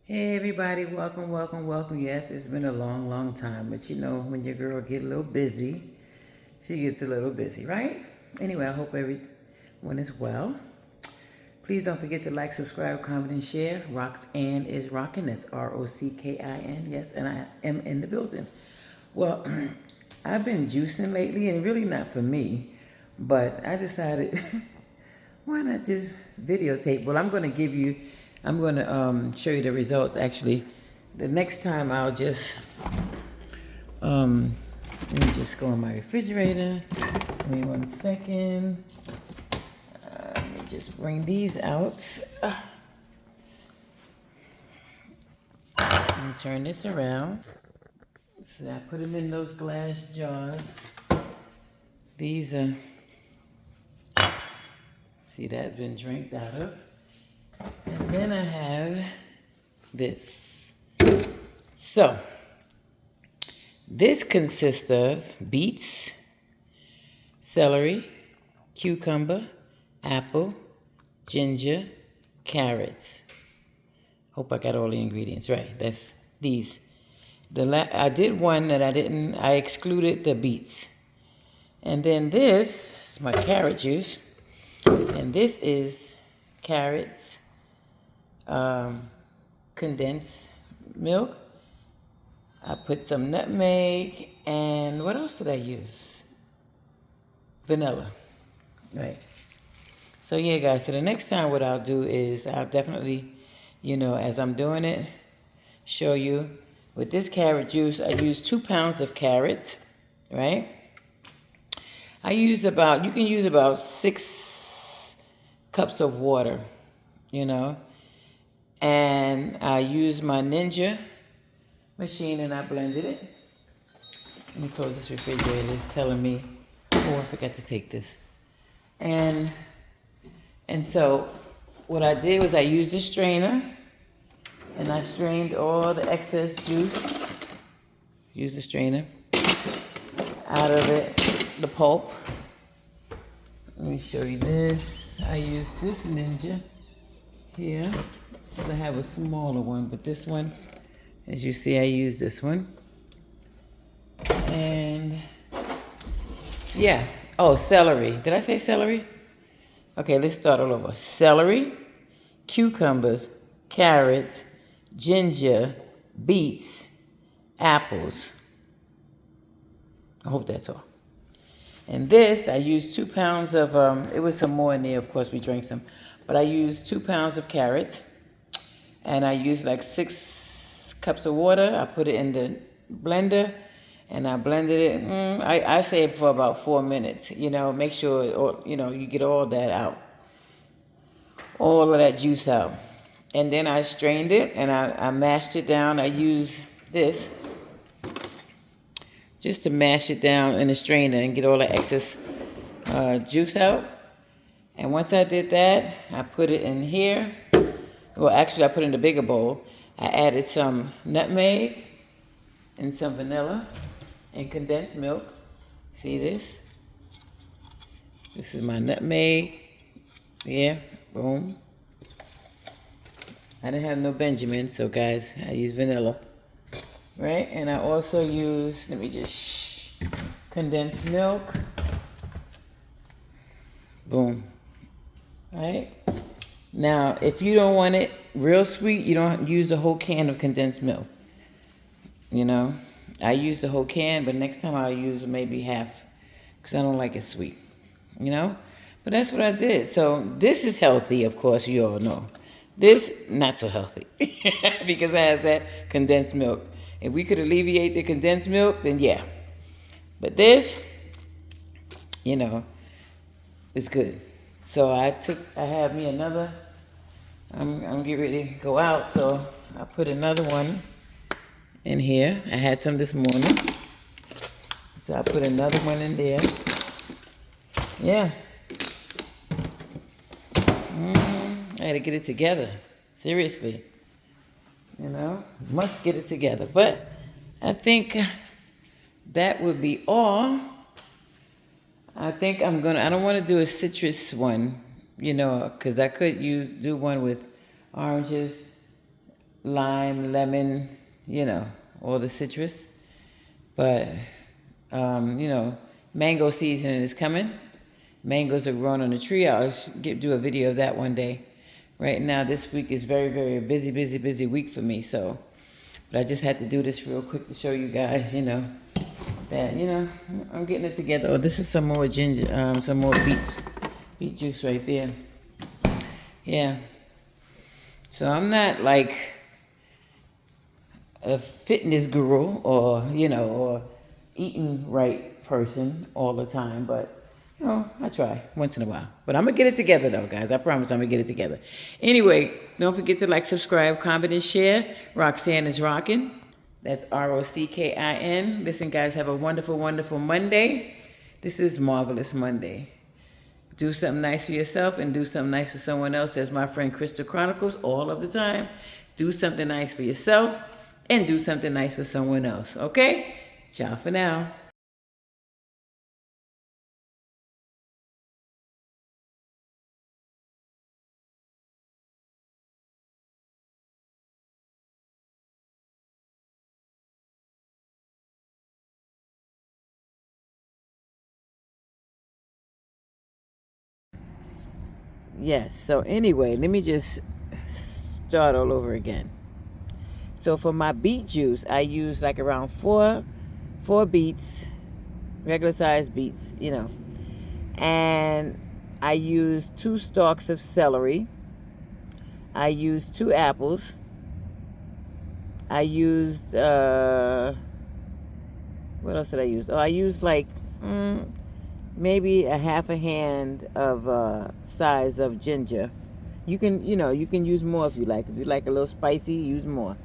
Hey everybody, welcome, welcome, welcome. Yes, it's been a long, long time, but you know when your girl get a little busy, she gets a little busy, right? Anyway, I hope everyone is well. Please don't forget to like, subscribe, comment, and share. Roxanne is rocking. That's Rockin. Yes, and I am in the building. Well, I've been juicing lately, and really not for me, but I decided why not just videotape? Well, I'm going to show you the results actually. The next time I'll just, let me just go in my refrigerator. Give me 1 second. Let me just bring these out. Let me turn this around. So I put them in those glass jars. These are, see, that's been drank out of. And then I have this. So, this consists of beets, celery, cucumber, apple, ginger, carrots. Hope I got all the ingredients right. That's these. I did one that I excluded the beets. And then this is my carrot juice. And this is carrots, condensed milk. I put some nutmeg, and what else did I use? Vanilla, right? So yeah, guys, so the next time what I'll do is I'll definitely, as I'm doing it, show you. With this carrot juice, I use 2 pounds of carrots, right? You can use about 6 cups of water, and I use my Ninja machine and I blended it. Let me close this refrigerator. It's telling me, oh, I forgot to take this. And so what I did was I used a strainer and I strained all the excess juice. Use the strainer out of it, the pulp. Let me show you this. I used this Ninja here. I have a smaller one, but this one, as you see, I use this one. And yeah. Oh, celery. Did I say celery? Okay, let's start all over. Celery, cucumbers, carrots, ginger, beets, apples. I hope that's all. And this, I used 2 pounds of, it was some more in there, of course, we drank some. But I used 2 pounds of carrots. And I used like 6 cups of water. I put it in the blender. And I blended it. I say it for about 4 minutes. Make sure, you get all that out. All of that juice out. And then I strained it and I mashed it down. I used this just to mash it down in the strainer and get all the excess juice out. And once I did that, I put it in here. Well, actually, I put it in the bigger bowl. I added some nutmeg and some vanilla and condensed milk. See this? This is my nutmeg. Yeah, boom. I didn't have no Benjamin, so guys, I use vanilla. Right? And I also use, let me just, condensed milk. Boom. Right? Now, if you don't want it real sweet, you don't use the whole can of condensed milk. I use the whole can, but next time I'll use maybe half because I don't like it sweet. But that's what I did. So this is healthy, of course, you all know. This, not so healthy because it has that condensed milk. If we could alleviate the condensed milk, then yeah. But this, it's good. So I have me another, I'm getting ready to go out, so I put another one in here. I had some this morning. So I put another one in there. Yeah. I had to get it together. Seriously. Must get it together. But I think that would be all. I think I don't want to do a citrus one, because I could do one with oranges, lime, lemon, all the citrus. But, mango season is coming. Mangoes are growing on the tree. I'll do a video of that one day. Right now, this week is very, very busy, busy, busy week for me. So, but I just had to do this real quick to show you guys, that, I'm getting it together. Oh, this is some more ginger, some more beet juice right there. Yeah. So I'm not like a fitness guru or eating right person all the time, but I try once in a while. But I'm gonna get it together though, guys. I promise I'm gonna get it together. Anyway, don't forget to like, subscribe, comment, and share. Roxanne is rocking. That's ROCKIN. Listen, guys, have a wonderful, wonderful Monday. This is Marvelous Monday. Do something nice for yourself and do something nice for someone else. As my friend Crystal chronicles all of the time, do something nice for yourself and do something nice for someone else. Okay? Ciao for now. Yes, so anyway, let me just start all over again. So for my beet juice, I use like around four beets, regular sized beets, and I use 2 stalks of celery. I used 2 apples. I used what else did I use? Oh, I used like maybe a half a hand of size of ginger. You can use more if you like. If you like a little spicy, use more.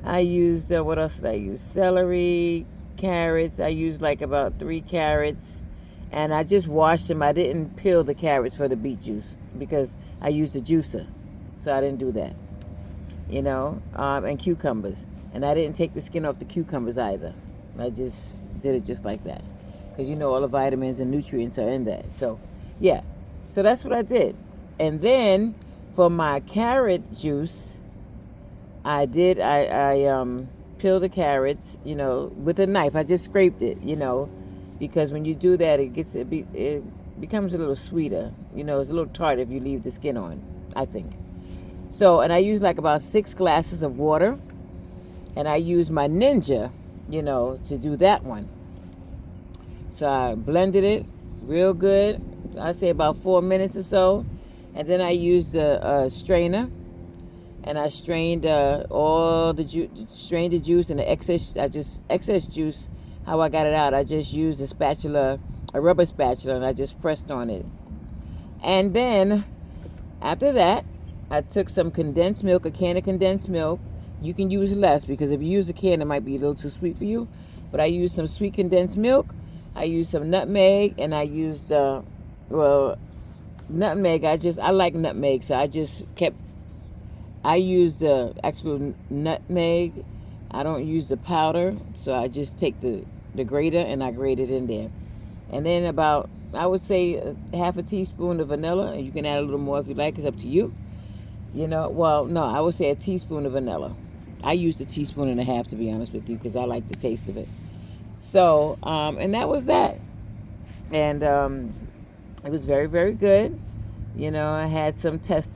I used what else did I use? Celery, carrots. I used like about 3 carrots, and I just washed them. I didn't peel the carrots for the beet juice because I used a juicer, so I didn't do that. And cucumbers, and I didn't take the skin off the cucumbers either. I just did it just like that because all the vitamins and nutrients are in that. So yeah, so that's what I did. And then for my carrot juice, I peeled the carrots, with a knife. I just scraped it, because when you do that, it becomes a little sweeter. It's a little tart if you leave the skin on, I think. So, and I used like about 6 glasses of water, and I used my Ninja, to do that one. So I blended it real good. I say about 4 minutes or so, and then I used a strainer. And I strained all the juice, strained the juice and the excess juice. How I got it out, I just used a rubber spatula, and I just pressed on it. And then after that, I took some condensed milk, a can of condensed milk. You can use less because if you use a can, it might be a little too sweet for you. But I used some sweet condensed milk. I used some nutmeg, and I used nutmeg. I like nutmeg, so I use the actual nutmeg. I don't use the powder, so I just take the grater and I grate it in there. And then about, I would say, half a teaspoon of vanilla, and you can add a little more if you like. It's up to you. Well, no, I would say a teaspoon of vanilla. I used a teaspoon and a half, to be honest with you, because I like the taste of it. So, and that was that. And it was very, very good. I had some taste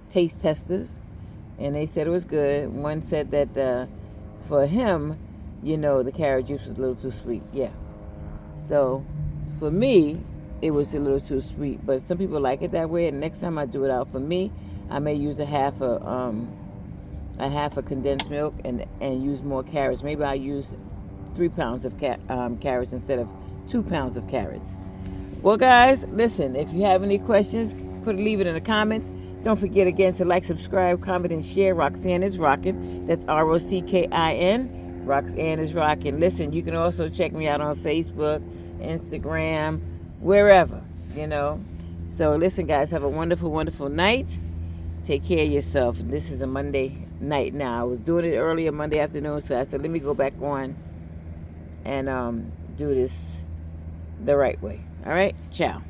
testers, and they said it was good. One said that for him, the carrot juice was a little too sweet. Yeah. So for me, it was a little too sweet, but some people like it that way. And next time I do it out, for me, I may use a half a condensed milk and use more carrots. Maybe I use 3 pounds of carrots instead of 2 pounds of carrots. Well, guys, listen, if you have any questions, leave it in the comments. Don't forget again to like, subscribe, comment, and share. Roxanne is rocking. That's ROCKIN. Roxanne is rocking. Listen, you can also check me out on Facebook, Instagram, wherever, So listen, guys, have a wonderful, wonderful night. Take care of yourself. This is a Monday night now. I was doing it earlier Monday afternoon, so I said, let me go back on and do this the right way. All right? Ciao.